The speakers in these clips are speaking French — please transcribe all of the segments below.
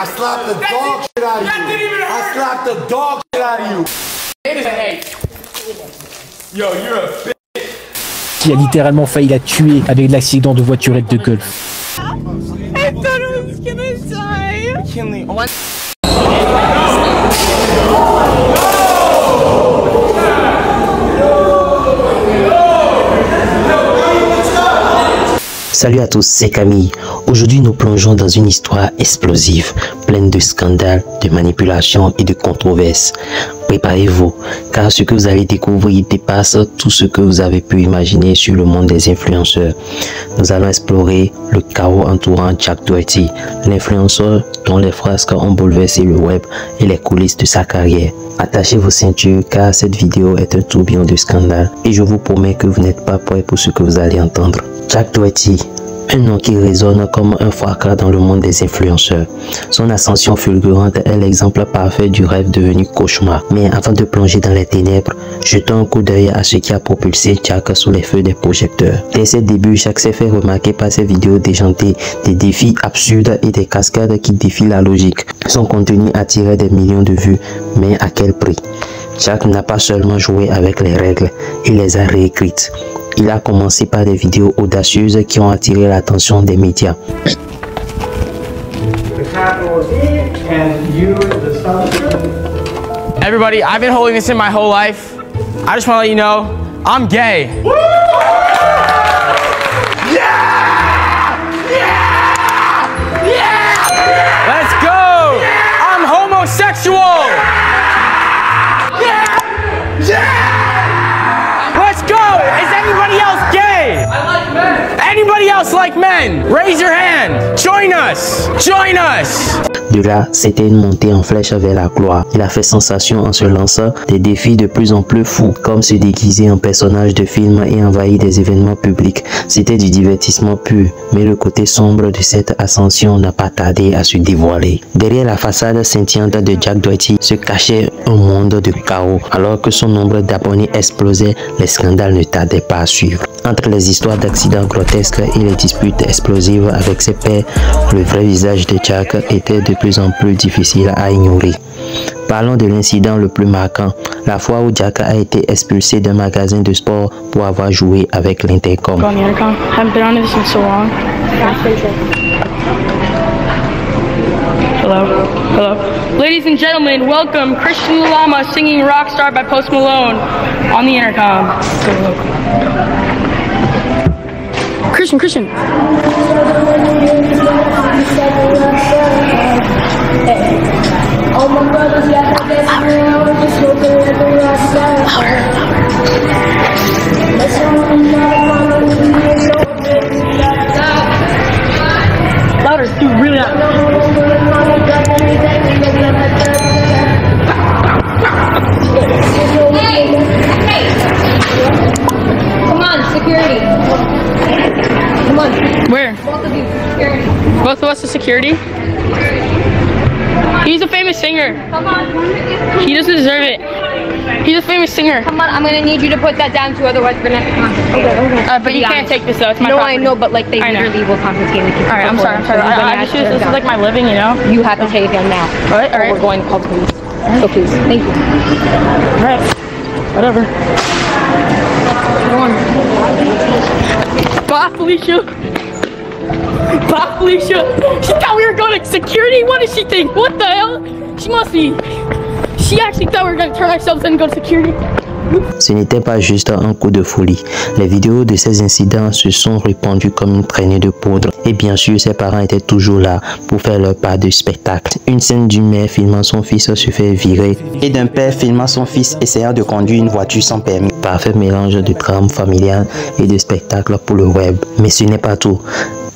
I slapped the dog shit out of you. I slapped the dog shit out of you. Yo, you're a bitch. Qui a littéralement failli la tuer avec l'accident de voiturette de golf. I thought I was gonna die. Kinley, Salut à tous, c'est Camille. Aujourd'hui, nous plongeons dans une histoire explosive, pleine de scandales, de manipulations et de controverses. Préparez-vous, car ce que vous allez découvrir dépasse tout ce que vous avez pu imaginer sur le monde des influenceurs. Nous allons explorer le chaos entourant Jack Doherty, l'influenceur dont les frasques ont bouleversé le web et les coulisses de sa carrière. Attachez vos ceintures car cette vidéo est un tourbillon de scandales et je vous promets que vous n'êtes pas prêts pour ce que vous allez entendre. Jack Doherty, un nom qui résonne comme un fracas dans le monde des influenceurs. Son ascension fulgurante est l'exemple parfait du rêve devenu cauchemar. Mais avant de plonger dans les ténèbres, jetons un coup d'œil à ce qui a propulsé Jack sous les feux des projecteurs. Dès ses débuts, Jack s'est fait remarquer par ses vidéos déjantées, des défis absurdes et des cascades qui défient la logique. Son contenu attirait des millions de vues, mais à quel prix? Jack n'a pas seulement joué avec les règles, il les a réécrites. Il a commencé par des vidéos audacieuses qui ont attiré l'attention des médias. Everybody, I've been holding this in my whole life. I just want to let you know, I'm gay. Woo! Yeah! Yeah! Yeah! Let's go! Yeah! I'm homosexual! Yeah! Yeah! Let's go! Is anybody else gay? I like men. Anybody else like men? Raise your hand. Join us. Join us. De là, c'était une montée en flèche vers la gloire. Il a fait sensation en se lançant des défis de plus en plus fous, comme se déguiser en personnage de film et envahir des événements publics. C'était du divertissement pur, mais le côté sombre de cette ascension n'a pas tardé à se dévoiler. Derrière la façade scintillante de Jack Doherty se cachait un monde de chaos. Alors que son nombre d'abonnés explosait, les scandales ne tardaient pas à suivre. Entre les histoires d'accidents grotesques et les disputes explosives avec ses pairs, le vrai visage de Jack était de plus en plus difficile à ignorer. Parlons de l'incident le plus marquant, la fois où Jack a été expulsé d'un magasin de sport pour avoir joué avec l'intercom. Hello. Hello. Ladies and gentlemen, welcome Christian Lama singing Rockstar by Post Malone on the intercom. Christian. All my brothers, yeah, just looking at the rockstar. Louder, dude, really loud. Come on, security. Come on. Where? Both of you, security. Both of us to security? He's a famous singer. Come on. He doesn't deserve it. He's a famous singer. Come on, I'm gonna need you to put that down too, otherwise we're gonna have to confiscate. Okay. But you can't take this though, it's my property. No, I know, but like they literally will confiscate it. Alright, I'm sorry. This is like my living, you know? You have to take it down now. Alright. We're going to call the police. So please, thank you. Alright. Whatever. Go on. Bye, Felicia. Bye, Felicia. She thought we were going to security? What does she think? What the hell? She must be. She actually thought we were going to turn ourselves in and go to security. Ce n'était pas juste un coup de folie. Les vidéos de ces incidents se sont répandues comme une traînée de poudre. Et bien sûr, ses parents étaient toujours là pour faire leur part de spectacle. Une scène d'une mère filmant son fils se fait virer et d'un père filmant son fils essayant de conduire une voiture sans permis. Parfait mélange de drame familial et de spectacle pour le web. Mais ce n'est pas tout.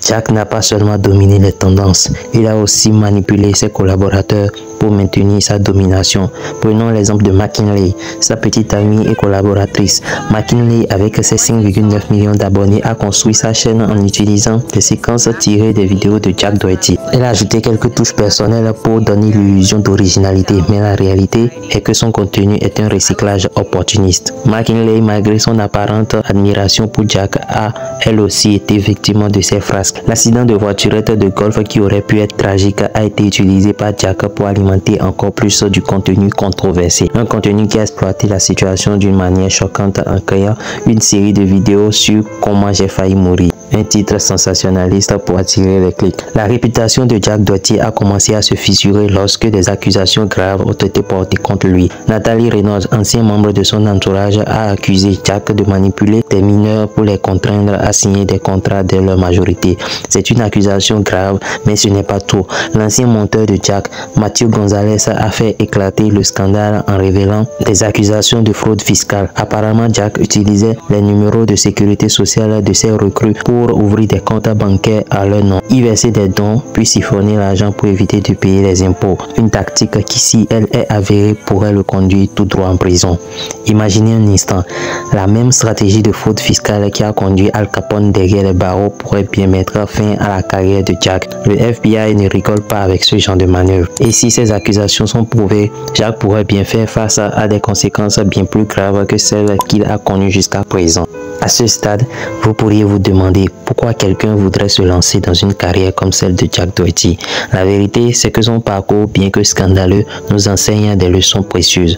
Jack n'a pas seulement dominé les tendances, il a aussi manipulé ses collaborateurs pour maintenir sa domination. Prenons l'exemple de McKinley, sa petite amie et collaboratrice. McKinley, avec ses 5,9 millions d'abonnés, a construit sa chaîne en utilisant des séquences tirées des vidéos de Jack Doherty. Elle a ajouté quelques touches personnelles pour donner l'illusion d'originalité, mais la réalité est que son contenu est un recyclage opportuniste. McKinley, malgré son apparente admiration pour Jack, a elle aussi été victime de ses frasques. L'accident de voiturette de golf qui aurait pu être tragique a été utilisé par Jack pour alimenter encore plus du contenu controversé. Un contenu qui a exploité la situation d'une manière choquante en créant une série de vidéos sur comment j'ai failli mourir. Un titre sensationnaliste pour attirer les clics. La réputation de Jack Doherty a commencé à se fissurer lorsque des accusations graves ont été portées contre lui. Natalie Reynolds, ancien membre de son entourage, a accusé Jack de manipuler des mineurs pour les contraindre à signer des contrats dès leur majorité. C'est une accusation grave, mais ce n'est pas tout. L'ancien monteur de Jack, Matthew Gonzalez, a fait éclater le scandale en révélant des accusations de fraude fiscale. Apparemment, Jack utilisait les numéros de sécurité sociale de ses recrues pour ouvrir des comptes bancaires à leur nom, y verser des dons, puis siphonner l'argent pour éviter de payer les impôts. Une tactique qui, si elle est avérée, pourrait le conduire tout droit en prison. Imaginez un instant, la même stratégie de fraude fiscale qui a conduit Al Capone derrière les barreaux pourrait bien mettre fin à la carrière de Jack. Le FBI ne rigole pas avec ce genre de manœuvre. Et si ces accusations sont prouvées, Jack pourrait bien faire face à des conséquences bien plus graves que celles qu'il a connues jusqu'à présent. À ce stade, vous pourriez vous demander pourquoi quelqu'un voudrait se lancer dans une carrière comme celle de Jack Doherty. La vérité, c'est que son parcours, bien que scandaleux, nous enseigne des leçons précieuses.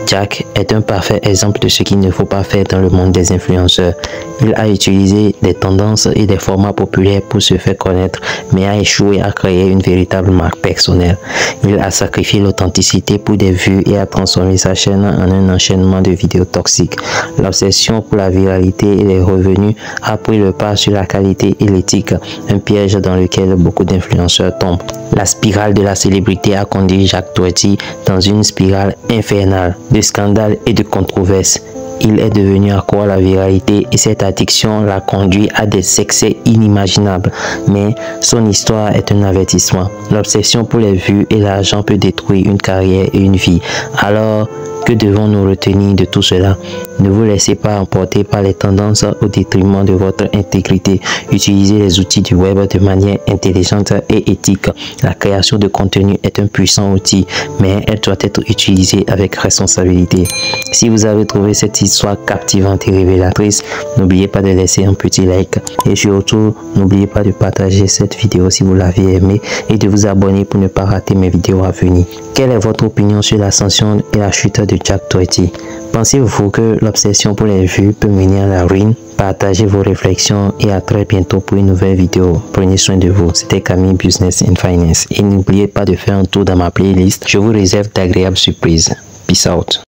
Jack est un parfait exemple de ce qu'il ne faut pas faire dans le monde des influenceurs. Il a utilisé des tendances et des formats populaires pour se faire connaître, mais a échoué à créer une véritable marque personnelle. Il a sacrifié l'authenticité pour des vues et a transformé sa chaîne en un enchaînement de vidéos toxiques. L'obsession pour la viralité et les revenus a pris le pas sur la qualité et l'éthique, un piège dans lequel beaucoup d'influenceurs tombent. La spirale de la célébrité a conduit Jack Doherty dans une spirale infernale de scandales et de controverses. Il est devenu accro à la viralité et cette addiction l'a conduit à des excès inimaginables. Mais son histoire est un avertissement. L'obsession pour les vues et l'argent peut détruire une carrière et une vie. Alors, que devons-nous retenir de tout cela? Ne vous laissez pas emporter par les tendances au détriment de votre intégrité. Utilisez les outils du web de manière intelligente et éthique. La création de contenu est un puissant outil, mais elle doit être utilisée avec responsabilité. Si vous avez trouvé cette histoire captivante et révélatrice, n'oubliez pas de laisser un petit like. Et surtout, n'oubliez pas de partager cette vidéo si vous l'avez aimée et de vous abonner pour ne pas rater mes vidéos à venir. Quelle est votre opinion sur l'ascension et la chute de Jack Doherty? Pensez-vous que l'obsession pour les vues peut mener à la ruine? Partagez vos réflexions et à très bientôt pour une nouvelle vidéo. Prenez soin de vous. C'était Camille Business and Finance. Et n'oubliez pas de faire un tour dans ma playlist. Je vous réserve d'agréables surprises. Peace out.